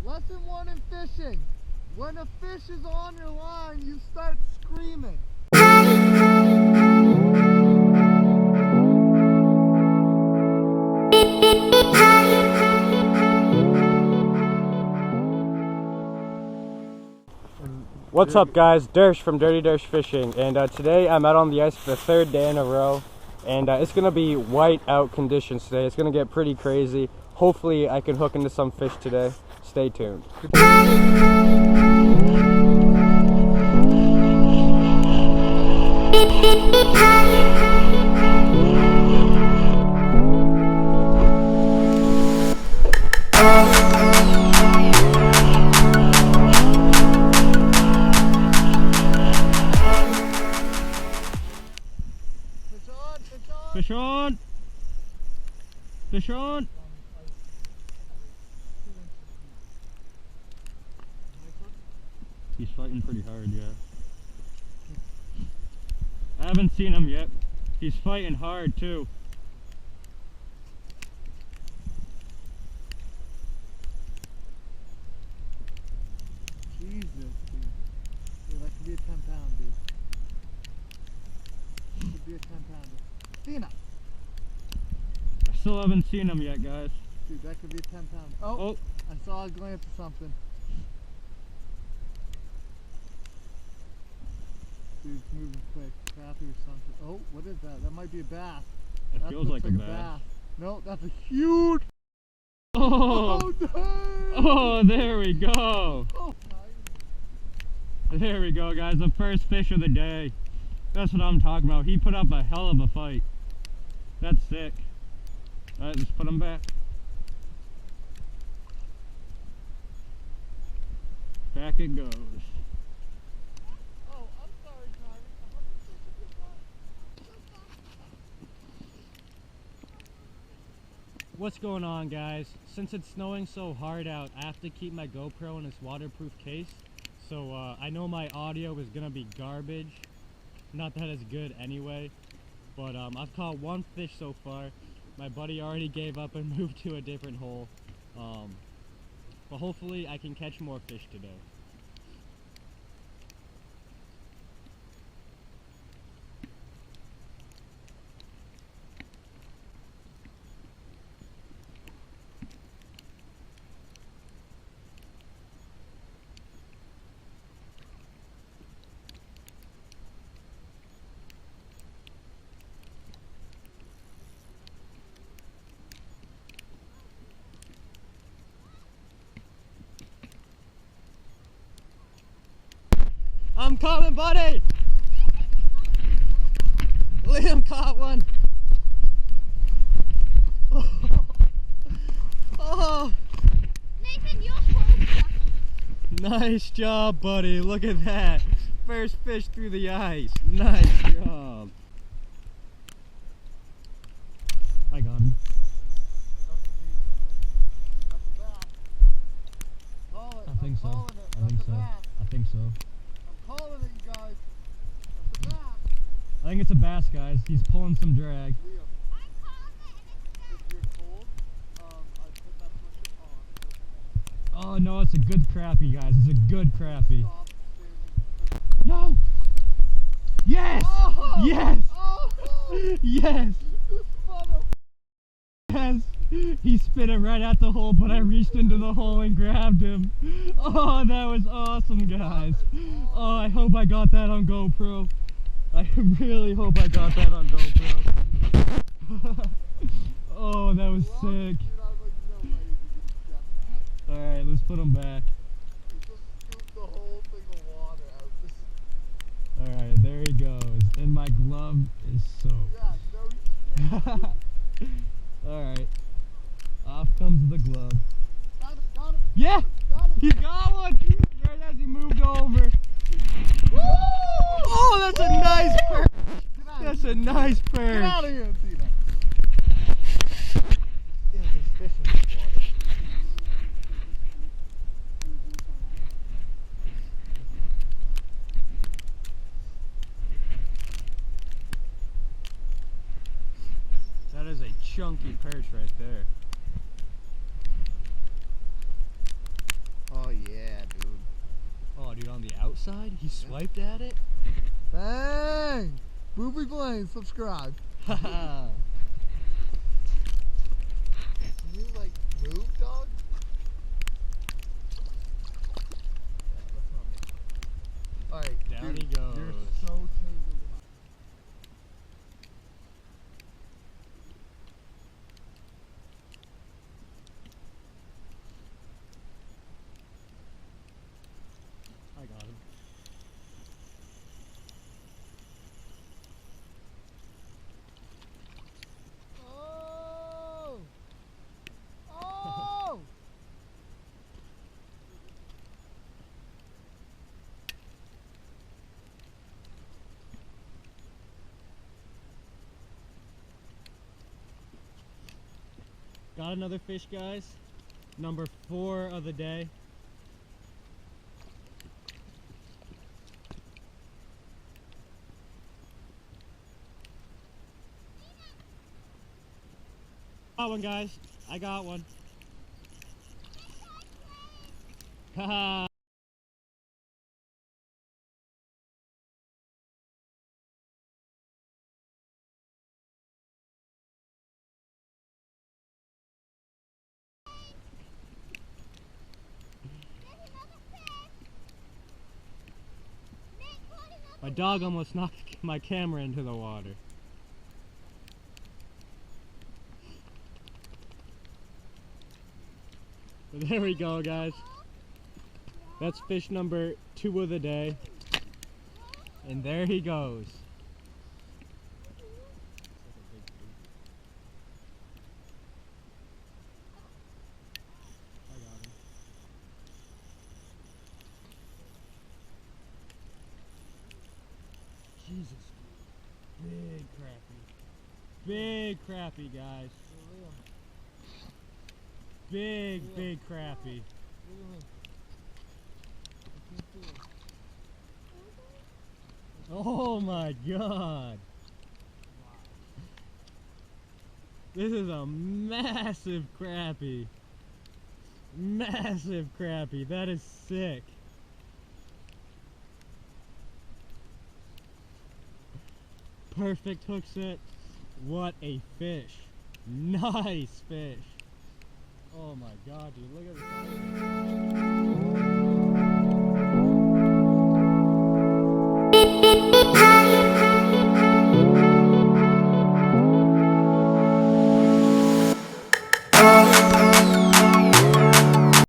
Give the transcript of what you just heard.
Lesson 1 in fishing. When a fish is on your line, you start screaming. What's up guys, Dersh from Dirty Dersh Fishing, and today I'm out on the ice for the 3rd day in a row, and it's going to be white out conditions today. It's going to get pretty crazy. Hopefully I can hook into some fish today. Stay tuned. Fish on! Fish on! He's fighting pretty hard, yeah. I haven't seen him yet. He's fighting hard too. Jesus, dude. Yeah, that could be a 10-pound, dude. That could be a 10-pounder. Cena! I still haven't seen him yet, guys. Dude, that could be a 10-pounder. Oh! I saw a glance of something. Dude, it's moving quick. Crappie or something. Oh, what is that? That might be a bass. It That feels looks like a bass. No, that's a huge... Oh! Dang! Oh, there we go! Oh, There we go, guys. The first fish of the day. That's what I'm talking about. He put up a hell of a fight. That's sick. Alright, let's put him back. Back it goes. oh, I'm sorry, Tommy. What's going on, guys? Since it's snowing so hard out, I have to keep my GoPro in its waterproof case. So I know my audio is gonna be garbage. Not that it's good anyway. But I've caught one fish so far. My buddy already gave up and moved to a different hole. But hopefully I can catch more fish today. I'm coming, buddy! Liam caught one! Oh! Nathan, you're holding. Nice job, buddy. Look at that. First fish through the ice. Nice job. I got him. That's a bass. Call it. I think so. I'm calling it. That's a bass. I think so. I'm calling it, you guys. That's a bass. I think it's a bass, guys. He's pulling some drag. Liam, I'm calling it and if you're cold, I put that push on. Oh no, it's a good crappie, guys. It's a good crappie. Stop standing. No! Yes! Oh! Yes! Oh! Yes! This mother... Yes! He spit it right at the hole, but I reached into the hole and grabbed him. Oh, that was awesome, guys. Oh, I hope I got that on GoPro. I really hope I got that on GoPro. Oh, that was sick. Alright, let's put him back. You just scooped the whole thing of water out. Alright, there he goes. And my glove is soaked. Yeah, no shit. Alright. Off comes the glove. Got it, got it, Yeah! got it. He got one! Right as he moved over. Woo! Oh, that's a nice perch! Get out That's of here. a nice Get perch! out of here, Tina. Yeah, there's fish in this water. That is a chunky perch right there. outside? He swiped at it? Bang! Booby Blaine, subscribe. Haha. Can you like move, dog? Yeah, let's not make it. Alright, Down dude, he goes. You're so changeable. I got him. Oh! Oh! Got another fish, guys. Number 4 of the day. Got one, guys. I got one. Haha. My dog almost knocked my camera into the water. But there we go, guys. That's fish number 2 of the day. And there he goes. I got him. Jesus. Big crappie. Big crappie, guys. Big, big crappie. Oh my god. This is a massive crappie. Massive crappie. That is sick. Perfect hook set. What a fish. Nice fish. Oh my god, dude. Look at this.